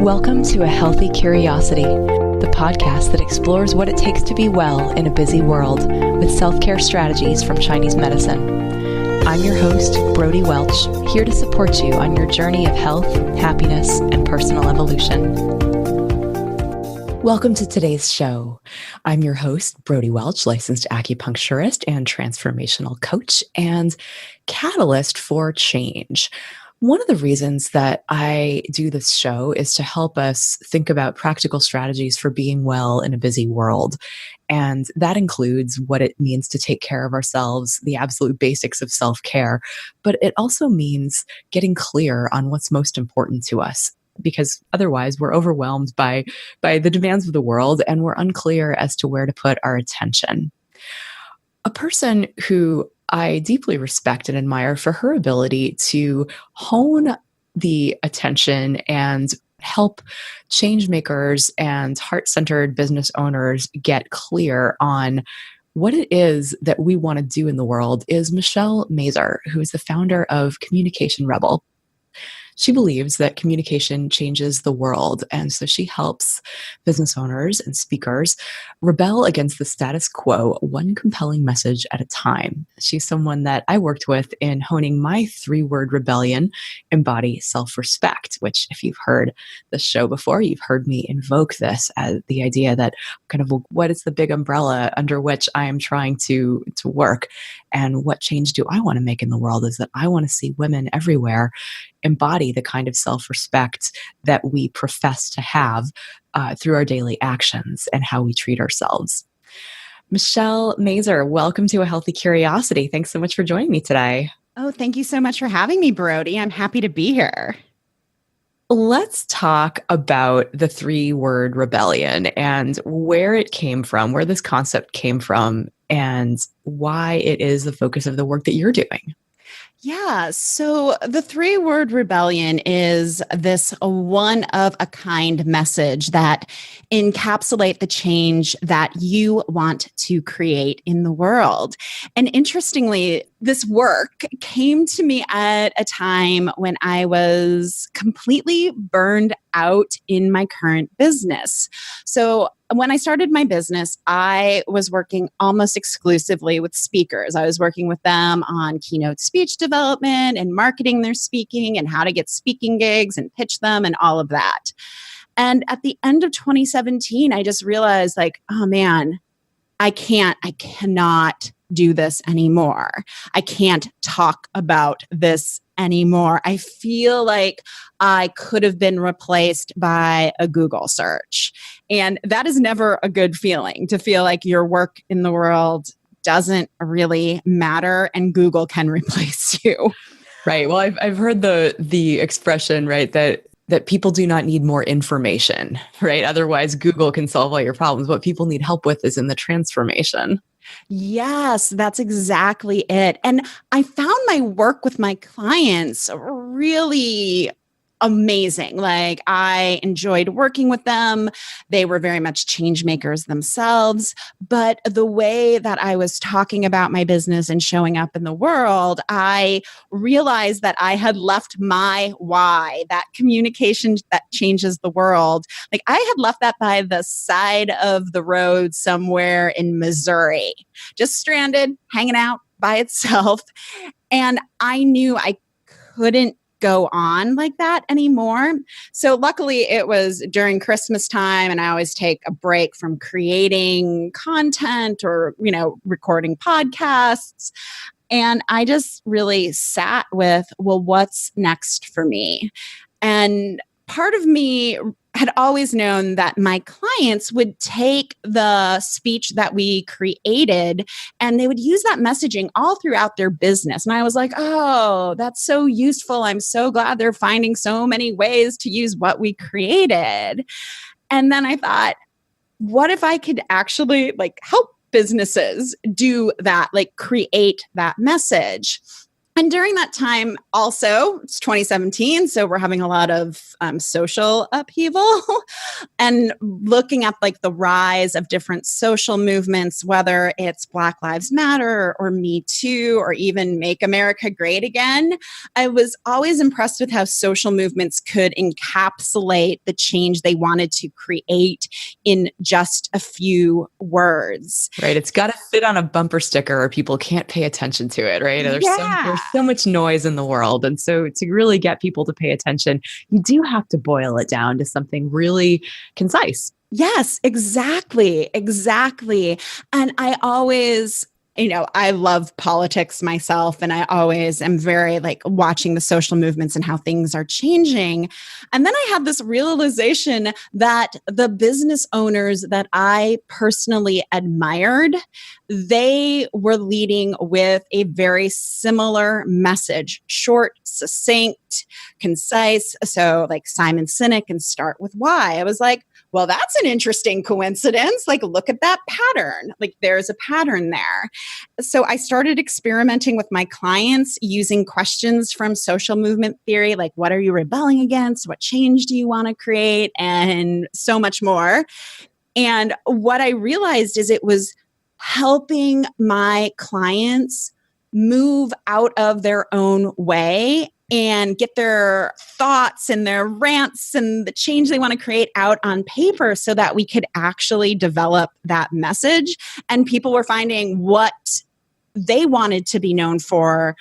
Welcome to A Healthy Curiosity, the podcast that explores what it takes to be well in a busy world with self-care strategies from Chinese medicine. I'm your host, Brody Welch, here to support you on your journey of health, happiness, and personal evolution. Welcome to today's show. I'm your host, Brody Welch, licensed acupuncturist and transformational coach and catalyst for change. One of the reasons that I do this show is to help us think about practical strategies for being well in a busy world. And that includes what it means to take care of ourselves, the absolute basics of self-care. But it also means getting clear on what's most important to us, because otherwise we're overwhelmed by the demands of the world and we're unclear as to where to put our attention. A person who I deeply respect and admire for her ability to hone the attention and help change makers and heart-centered business owners get clear on what it is that we want to do in the world is Michelle Mazur, who is the founder of Communication Rebel. She believes that communication changes the world, and so she helps business owners and speakers rebel against the status quo, one compelling message at a time. She's someone that I worked with in honing my 3-word rebellion, embody self-respect, which if you've heard the show before, you've heard me invoke this as the idea that kind of what is the big umbrella under which I am trying to work, and what change do I want to make in the world is that I want to see women everywhere embody the kind of self-respect that we profess to have through our daily actions and how we treat ourselves. Michelle Mazur, welcome to A Healthy Curiosity. Thanks so much for joining me today. Oh, thank you so much for having me, Brody. I'm happy to be here. Let's talk about the 3-word rebellion and where it came from, where this concept came from, and why it is the focus of the work that you're doing. Yeah. So the 3-word rebellion is this one-of-a-kind message that encapsulate the change that you want to create in the world. And interestingly, this work came to me at a time when I was completely burned out in my current business. So when I started my business, I was working almost exclusively with speakers. I was working with them on keynote speech development and marketing their speaking and how to get speaking gigs and pitch them and all of that. And at the end of 2017, I just realized oh man, I cannot do this anymore. I can't talk about this anymore. I feel like I could have been replaced by a Google search. And that is never a good feeling, to feel like your work in the world doesn't really matter and Google can replace you. Right. Well, I've heard the expression, right, that people do not need more information, right? Otherwise, Google can solve all your problems. What people need help with is in the transformation. Yes, that's exactly it. And I found my work with my clients really amazing. I enjoyed working with them. They were very much change makers themselves. But the way that I was talking about my business and showing up in the world, I realized that I had left my why, that communication that changes the world. I had left that by the side of the road somewhere in Missouri, just stranded, hanging out by itself. And I knew I couldn't go on like that anymore. So luckily it was during Christmas time, and I always take a break from creating content or, recording podcasts. And I just really sat with, well, what's next for me? And part of me had always known that my clients would take the speech that we created and they would use that messaging all throughout their business. And I was like, oh, that's so useful. I'm so glad they're finding so many ways to use what we created. And then I thought, what if I could actually help businesses do that, create that message? And during that time, also, it's 2017, so we're having a lot of social upheaval and looking at like the rise of different social movements, whether it's Black Lives Matter or Me Too or even Make America Great Again. I was always impressed with how social movements could encapsulate the change they wanted to create in just a few words. Right. It's got to fit on a bumper sticker or people can't pay attention to it, right? Yeah. There's so much noise in the world. And so to really get people to pay attention, you do have to boil it down to something really concise. Yes, exactly. Exactly. And I always, I love politics myself, and I always am very like watching the social movements and how things are changing. And then I had this realization that the business owners that I personally admired, they were leading with a very similar message: short, succinct, concise. So, like Simon Sinek and Start With Why. I was like, well, that's an interesting coincidence. Like, look at that pattern. Like, there's a pattern there. So I started experimenting with my clients using questions from social movement theory, like, what are you rebelling against? What change do you want to create? And so much more. And what I realized is it was helping my clients move out of their own way and get their thoughts and their rants and the change they want to create out on paper so that we could actually develop that message. And people were finding what they wanted to be known for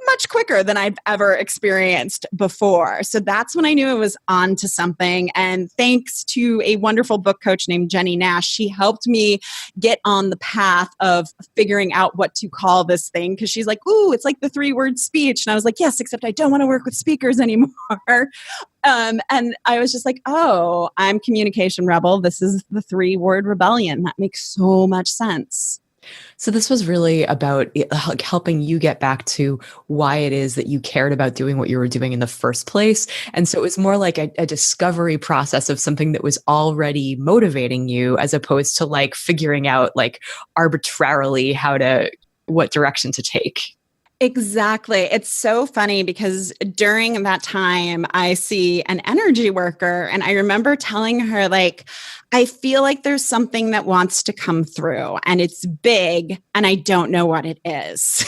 much quicker than I've ever experienced before. So that's when I knew it was on to something. And thanks to a wonderful book coach named Jenny Nash, she helped me get on the path of figuring out what to call this thing. Because she's like, ooh, it's like the 3-word speech. And I was like, yes, except I don't want to work with speakers anymore. And I was just like, oh, I'm communication rebel. This is the 3-word rebellion. That makes so much sense. So this was really about helping you get back to why it is that you cared about doing what you were doing in the first place. And so it was more like a discovery process of something that was already motivating you, as opposed to like figuring out like arbitrarily what direction to take. Exactly. It's so funny because during that time, I see an energy worker, and I remember telling her, like, I feel like there's something that wants to come through and it's big and I don't know what it is.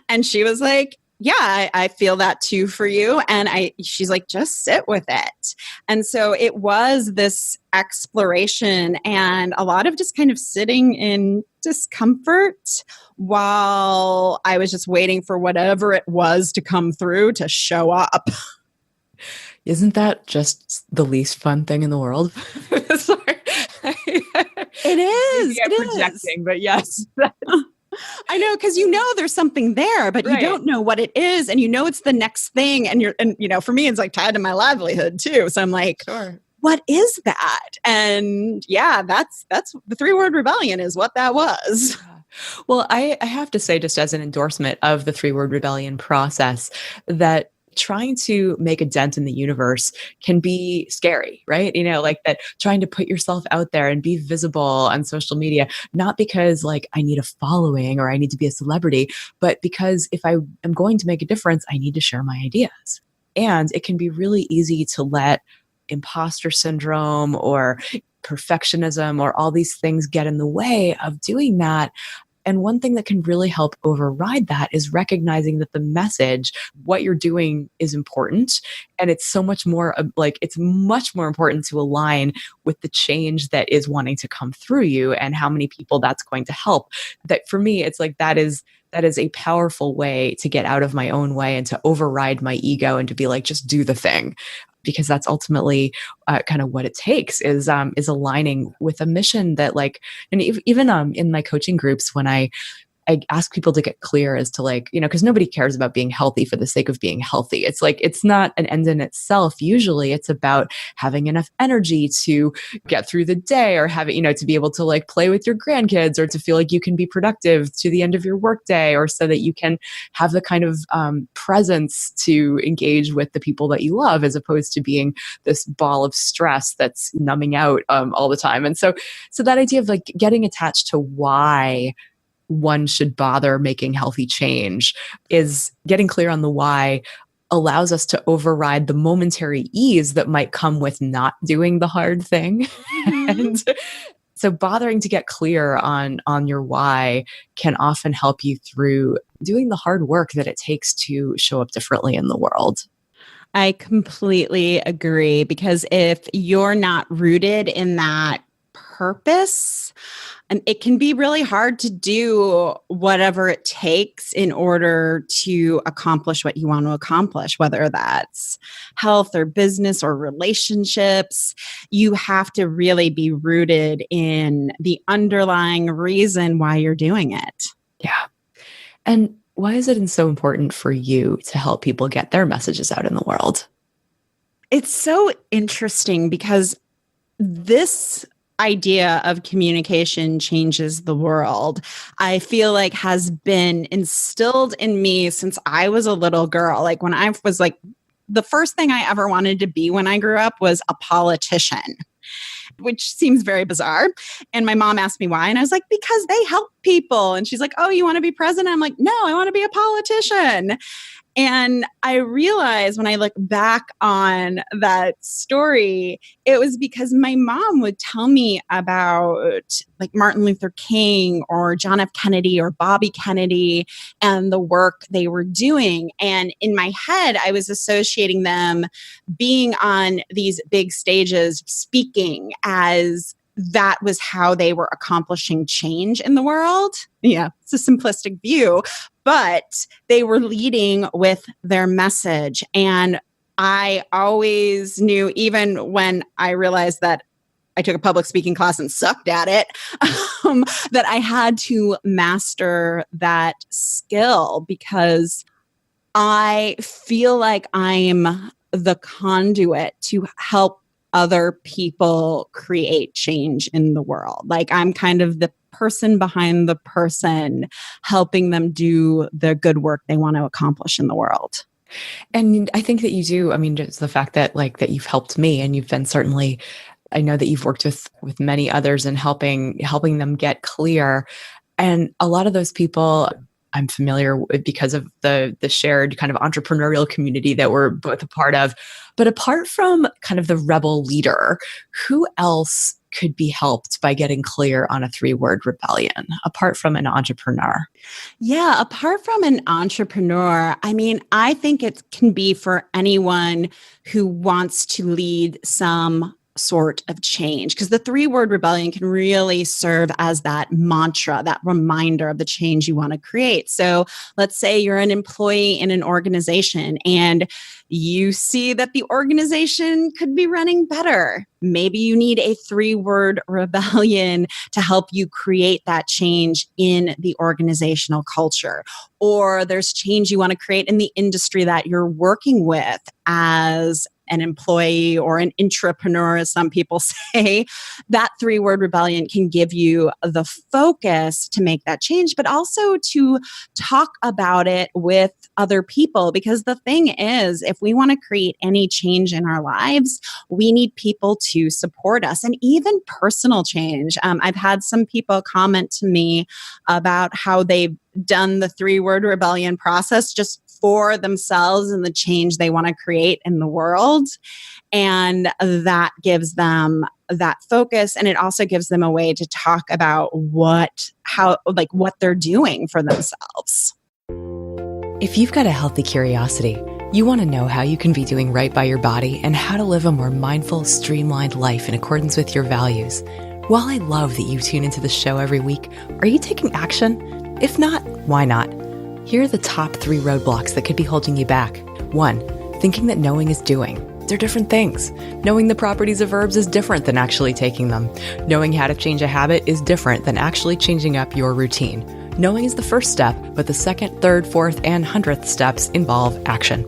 And she was like, yeah, I feel that too for you. And she's like, just sit with it. And so it was this exploration and a lot of just kind of sitting in discomfort while I was just waiting for whatever it was to come through to show up. Isn't that just the least fun thing in the world? Sorry. It is. Maybe I'm projecting, but yes. I know, because there's something there, but you don't know what it is, and it's the next thing, and for me, it's like tied to my livelihood too. So I'm like, sure. What is that? And yeah, that's the 3-word rebellion is what that was. Well, I have to say, just as an endorsement of the 3-word rebellion process, that trying to make a dent in the universe can be scary, right? Like that, trying to put yourself out there and be visible on social media, not because like I need a following or I need to be a celebrity, but because if I am going to make a difference, I need to share my ideas. And it can be really easy to let imposter syndrome or perfectionism or all these things get in the way of doing that. And one thing that can really help override that is recognizing that the message, what you're doing, is important. And it's so much more it's much more important to align with the change that is wanting to come through you and how many people that's going to help. That for me, it's like that is a powerful way to get out of my own way and to override my ego and to be like, just do the thing. Because that's ultimately kind of what it takes is aligning with a mission that and even in my coaching groups, when I ask people to get clear as to because nobody cares about being healthy for the sake of being healthy. It's like, it's not an end in itself. Usually it's about having enough energy to get through the day or have it, to be able to play with your grandkids or to feel like you can be productive to the end of your workday, or so that you can have the kind of presence to engage with the people that you love, as opposed to being this ball of stress that's numbing out all the time. And so that idea of getting attached to why one should bother making healthy change is getting clear on the why allows us to override the momentary ease that might come with not doing the hard thing. Mhm. And so bothering to get clear on your why can often help you through doing the hard work that it takes to show up differently in the world. I completely agree because if you're not rooted in that purpose, and it can be really hard to do whatever it takes in order to accomplish what you want to accomplish, whether that's health or business or relationships. You have to really be rooted in the underlying reason why you're doing it. Yeah. And why is it so important for you to help people get their messages out in the world? It's so interesting because this idea of communication changes the world, I feel like has been instilled in me since I was a little girl. Like when I was like, the first thing I ever wanted to be when I grew up was a politician, which seems very bizarre. And my mom asked me why. And I was like, because they help people. And she's like, oh, you want to be president? I'm like, no, I want to be a politician. And I realized when I look back on that story, it was because my mom would tell me about like Martin Luther King or John F. Kennedy or Bobby Kennedy and the work they were doing. And in my head, I was associating them being on these big stages, speaking as that was how they were accomplishing change in the world. Yeah, it's a simplistic view, but they were leading with their message. And I always knew, even when I realized that I took a public speaking class and sucked at it, that I had to master that skill because I feel like I'm the conduit to help other people create change in the world. Like I'm kind of the person behind the person, helping them do the good work they want to accomplish in the world. And I think that you do. I mean, just the fact that that you've helped me and you've been certainly, I know that you've worked with many others in helping them get clear. And a lot of those people I'm familiar with because of the shared kind of entrepreneurial community that we're both a part of. But apart from kind of the rebel leader, who else could be helped by getting clear on a 3-word rebellion apart from an entrepreneur? Yeah, apart from an entrepreneur, I mean, I think it can be for anyone who wants to lead some sort of change because the 3-word rebellion can really serve as that mantra, that reminder of the change you want to create. So let's say you're an employee in an organization and you see that the organization could be running better. Maybe you need a 3-word rebellion to help you create that change in the organizational culture. Or there's change you want to create in the industry that you're working with as an employee or an intrapreneur, as some people say. That 3-word rebellion can give you the focus to make that change, but also to talk about it with other people. Because the thing is, if we want to create any change in our lives, we need people to support us and even personal change. I've had some people comment to me about how they've done the 3-word rebellion process just for themselves and the change they want to create in the world. And that gives them that focus. And it also gives them a way to talk about what they're doing for themselves. If you've got a healthy curiosity, you want to know how you can be doing right by your body and how to live a more mindful, streamlined life in accordance with your values. While I love that you tune into the show every week, are you taking action? If not, why not? Here are the top 3 roadblocks that could be holding you back. 1, thinking that knowing is doing. They're different things. Knowing the properties of herbs is different than actually taking them. Knowing how to change a habit is different than actually changing up your routine. Knowing is the first step, but the 2nd, 3rd, 4th, and 100th steps involve action.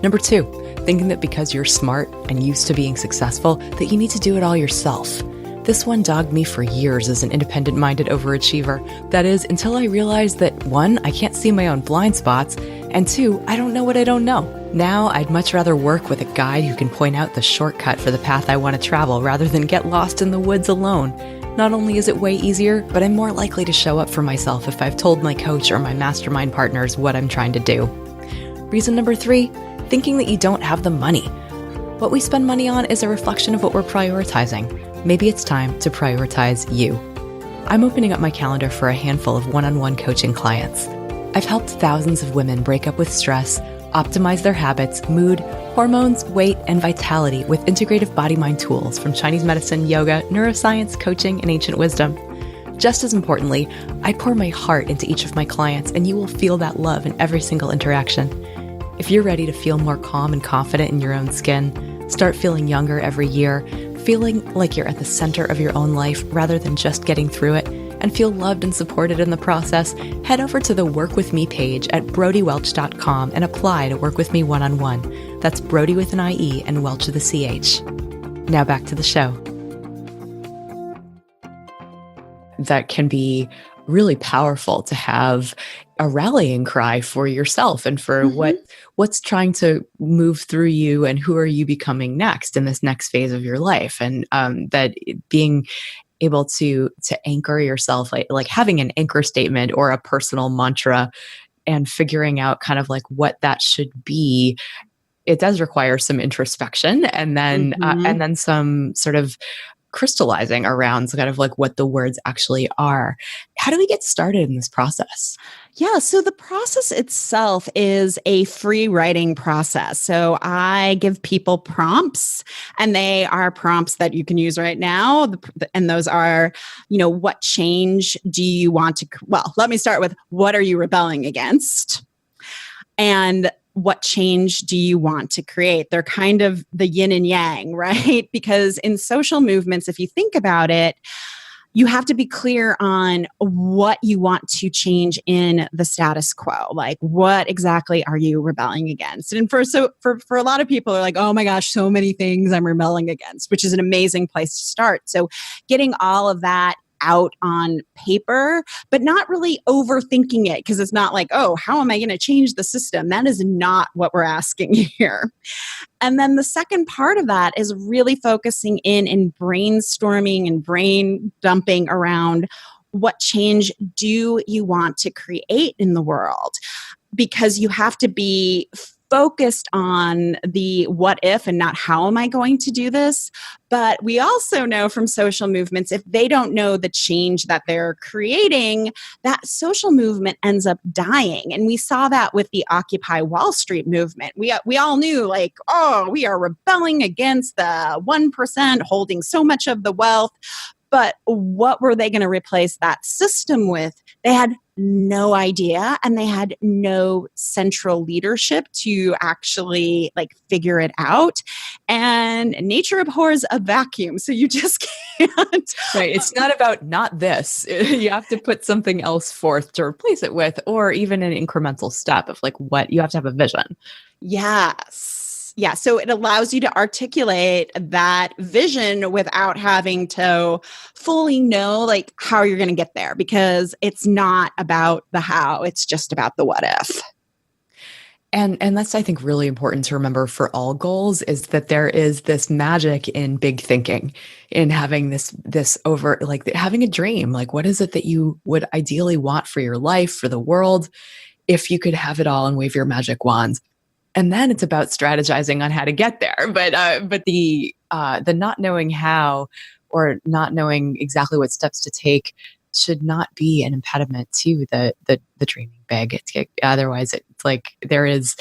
Number 2, thinking that because you're smart and used to being successful, that you need to do it all yourself. This one dogged me for years as an independent-minded overachiever. That is, until I realized that 1, I can't see my own blind spots, and 2, I don't know what I don't know. Now, I'd much rather work with a guide who can point out the shortcut for the path I want to travel rather than get lost in the woods alone. Not only is it way easier, but I'm more likely to show up for myself if I've told my coach or my mastermind partners what I'm trying to do. Reason number 3, thinking that you don't have the money. What we spend money on is a reflection of what we're prioritizing. Maybe it's time to prioritize you. I'm opening up my calendar for a handful of one-on-one coaching clients. I've helped thousands of women break up with stress, optimize their habits, mood, hormones, weight, and vitality with integrative body-mind tools from Chinese medicine, yoga, neuroscience, coaching, and ancient wisdom. Just as importantly, I pour my heart into each of my clients, and you will feel that love in every single interaction. If you're ready to feel more calm and confident in your own skin, start feeling younger every year, feeling like you're at the center of your own life rather than just getting through it, and feel loved and supported in the process, head over to the Work With Me page at brodywelch.com and apply to work with me one-on-one. That's Brody with an IE and Welch with a CH. Now back to the show. That can be really powerful to have a rallying cry for yourself and for what's trying to move through you and who are you becoming next in this next phase of your life. And that being able to anchor yourself, like having an anchor statement or a personal mantra and figuring out kind of like what that should be. It does require some introspection and then some sort of crystallizing around kind of like what the words actually are. How do we get started in this process? Yeah, so the process itself is a free writing process. So I give people prompts, and they are prompts that you can use right now. And those are, what change do you want to, well, let me start with what are you rebelling against? And what change do you want to create? They're kind of the yin and yang, right? Because in social movements, if you think about it, you have to be clear on what you want to change in the status quo. Like, what exactly are you rebelling against? And for a lot of people are like, oh my gosh, so many things I'm rebelling against, which is an amazing place to start. So getting all of that out on paper, but not really overthinking it, because it's not like, oh, how am I going to change the system? That is not what we're asking here. And then the second part of that is really focusing in and brainstorming and brain dumping around what change do you want to create in the world? Because you have to be focused on the what if and not how am I going to do this. But we also know from social movements, if they don't know the change that they're creating, that social movement ends up dying. And we saw that with the Occupy Wall Street movement. We all knew, like, oh, we are rebelling against the 1% holding so much of the wealth. But what were they going to replace that system with? They had no idea, and they had no central leadership to actually figure it out. And nature abhors a vacuum, so you just can't. Right. It's not about not this. You have to put something else forth to replace it with, or even an incremental step of what you have to have a vision. Yes. Yeah. So it allows you to articulate that vision without having to fully know how you're going to get there, because it's not about the how, it's just about the what if. And that's, I think, really important to remember for all goals, is that there is this magic in big thinking, in having this over, having a dream. What is it that you would ideally want for your life, for the world, if you could have it all and wave your magic wand? And then it's about strategizing on how to get there. But the not knowing how, or not knowing exactly what steps to take, should not be an impediment to the dreaming big. Otherwise, it's there is,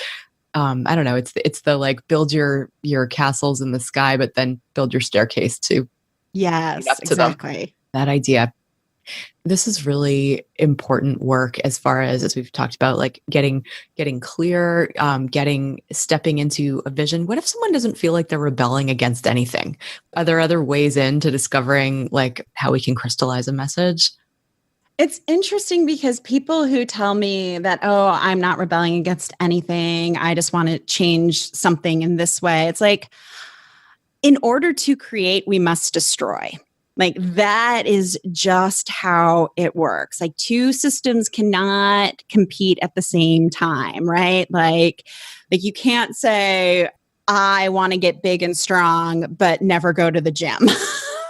I don't know. It's the build your castles in the sky, but then build your staircase to up to exactly them. That idea. This is really important work as far as we've talked about, getting clear, stepping into a vision. What if someone doesn't feel like they're rebelling against anything? Are there other ways into discovering how we can crystallize a message? It's interesting, because people who tell me that, oh, I'm not rebelling against anything, I just want to change something in this way. It's in order to create, we must destroy. That is just how it works. Two systems cannot compete at the same time, right? You can't say, I want to get big and strong, but never go to the gym.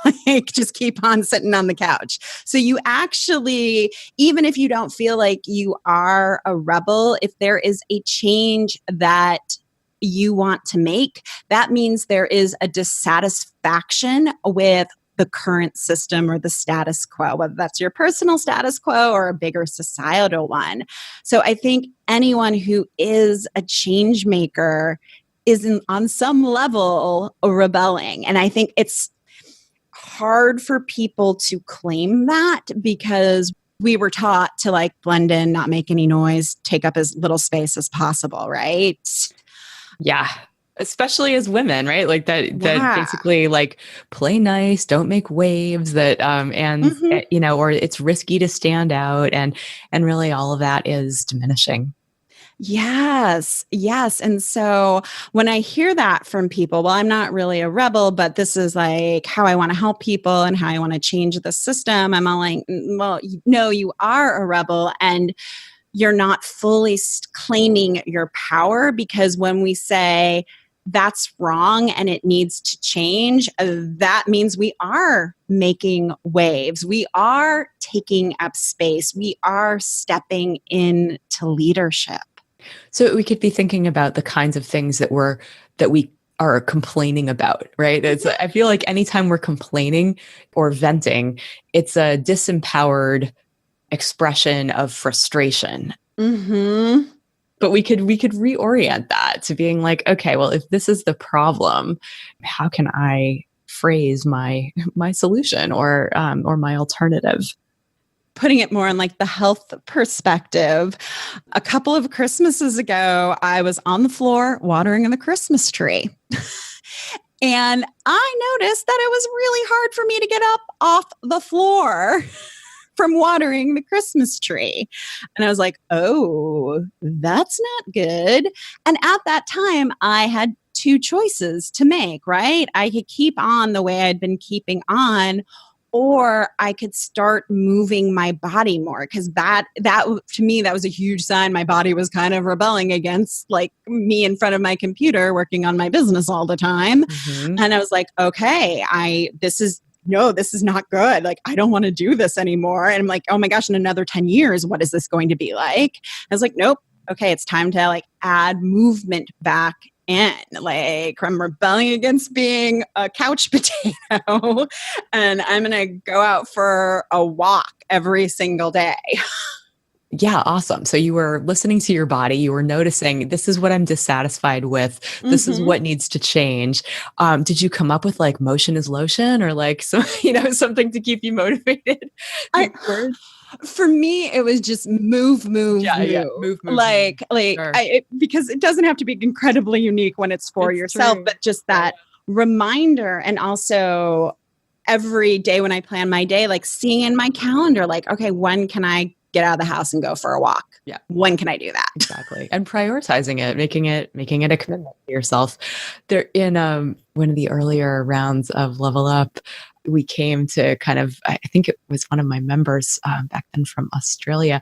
like just keep on sitting on the couch. So you actually, even if you don't feel like you are a rebel, if there is a change that you want to make, that means there is a dissatisfaction with the current system or the status quo, whether that's your personal status quo or a bigger societal one. So I think anyone who is a change maker is on some level rebelling. And I think it's hard for people to claim that because we were taught to like blend in, not make any noise, take up as little space as possible, right? Yeah. Especially as women, right? Like that Yeah. basically like play nice, don't make waves that, Mhm. or it's risky to stand out and really all of that is diminishing. Yes, yes. And so when I hear that from people, well, I'm not really a rebel, but this is like how I want to help people and how I want to change the system. I'm all like, well, no, you are a rebel and you're not fully claiming your power because when we say that's wrong and it needs to change, that means we are making waves. We are taking up space. We are stepping into leadership. So we could be thinking about the kinds of things that we are complaining about, right? I feel like anytime we're complaining or venting, it's a disempowered expression of frustration. Mm-hmm. But we could reorient that to being like, okay, well, if this is the problem, how can I phrase my solution or my alternative? Putting it more in like the health perspective, a couple of Christmases ago, I was on the floor watering the Christmas tree. And I noticed that it was really hard for me to get up off the floor from watering the Christmas tree. And I was like, oh, that's not good. And at that time, I had two choices to make, right? I could keep on the way I'd been keeping on, or I could start moving my body more because that to me that was a huge sign my body was kind of rebelling against like me in front of my computer working on my business all the time. Mm-hmm. And I was like, okay, this is no, this is not good. Like, I don't want to do this anymore. And I'm like, oh my gosh, in another 10 years, what is this going to be like? I was like, nope. Okay, it's time to like add movement back in. Like, I'm rebelling against being a couch potato and I'm going to go out for a walk every single day. Yeah, awesome. So you were listening to your body, you were noticing this is what I'm dissatisfied with. This is Mm-hmm. what needs to change. Did you come up with like motion is lotion or like some, something to keep you motivated I, through the word? for me, it was just move, move, Yeah, yeah. move. Move, move, move. Sure. Because it doesn't have to be incredibly unique when it's for It's yourself, true. but just Yeah. that reminder. And also every day when I plan my day, like seeing in my calendar, like, okay, when can I get out of the house and go for a walk? Yeah. When can I do that? Exactly. And prioritizing it, making it a commitment to yourself. There in one of the earlier rounds of Level Up, we came to I think it was one of my members back then from Australia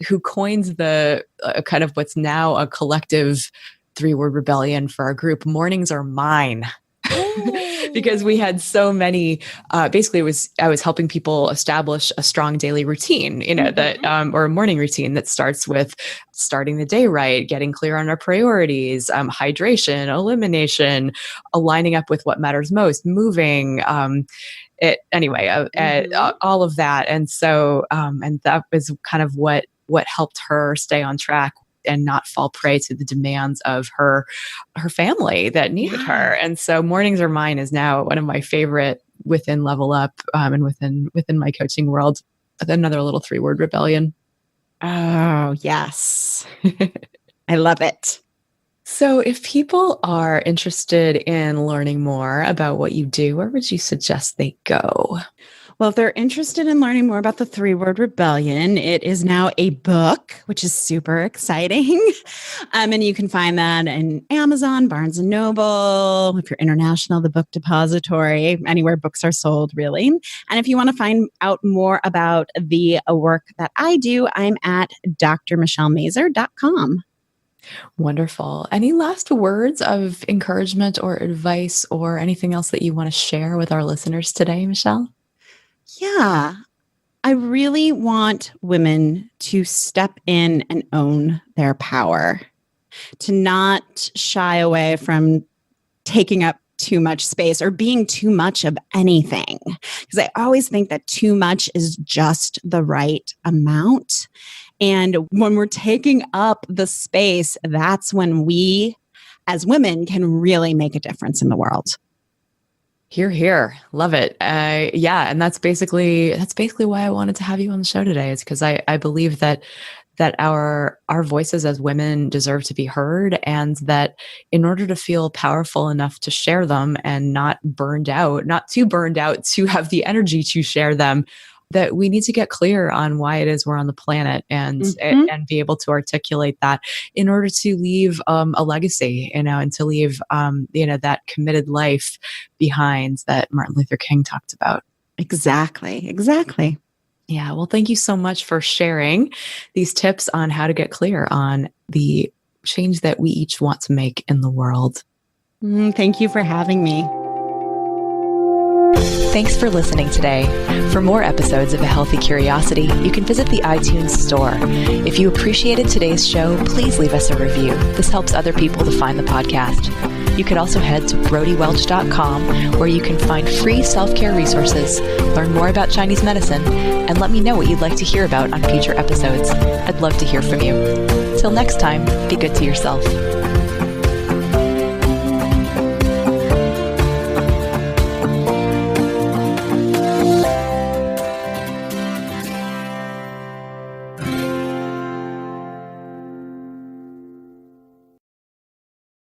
who coins the kind of what's now a collective three-word rebellion for our group. Mornings are mine. Because we had so many, basically I was helping people establish a strong daily routine, that, or a morning routine that starts with starting the day right, getting clear on our priorities, hydration, elimination, aligning up with what matters most, moving, all of that. And so, and that was kind of what helped her stay on track and not fall prey to the demands of her family that needed her. And so Mornings Are Mine is now one of my favorite within Level Up, and within my coaching world. Another little three-word rebellion. Oh, yes. I love it. So if people are interested in learning more about what you do, where would you suggest they go? Well, if they're interested in learning more about the three-word rebellion, it is now a book, which is super exciting. And you can find that in Amazon, Barnes and Noble, if you're international, the Book Depository, anywhere books are sold, really. And if you want to find out more about the work that I do, I'm at drmichellemazur.com. Wonderful. Any last words of encouragement or advice or anything else that you want to share with our listeners today, Michelle? Yeah. I really want women to step in and own their power, to not shy away from taking up too much space or being too much of anything. Because I always think that too much is just the right amount. And when we're taking up the space, that's when we as women can really make a difference in the world. Hear, hear. Love it. Yeah, and that's basically why I wanted to have you on the show today. Is because I believe that our voices as women deserve to be heard, and that in order to feel powerful enough to share them and not too burned out to have the energy to share them, that we need to get clear on why it is we're on the planet, Mm-hmm. and be able to articulate that in order to leave a legacy, and to leave that committed life behind that Martin Luther King talked about. Exactly. Exactly. Yeah, well, thank you so much for sharing these tips on how to get clear on the change that we each want to make in the world. Thank you for having me. Thanks for listening today. For more episodes of A Healthy Curiosity, you can visit the iTunes store. If you appreciated today's show, please leave us a review. This helps other people to find the podcast. You could also head to brodywelch.com, where you can find free self-care resources, learn more about Chinese medicine, and let me know what you'd like to hear about on future episodes. I'd love to hear from you. Till next time, be good to yourself.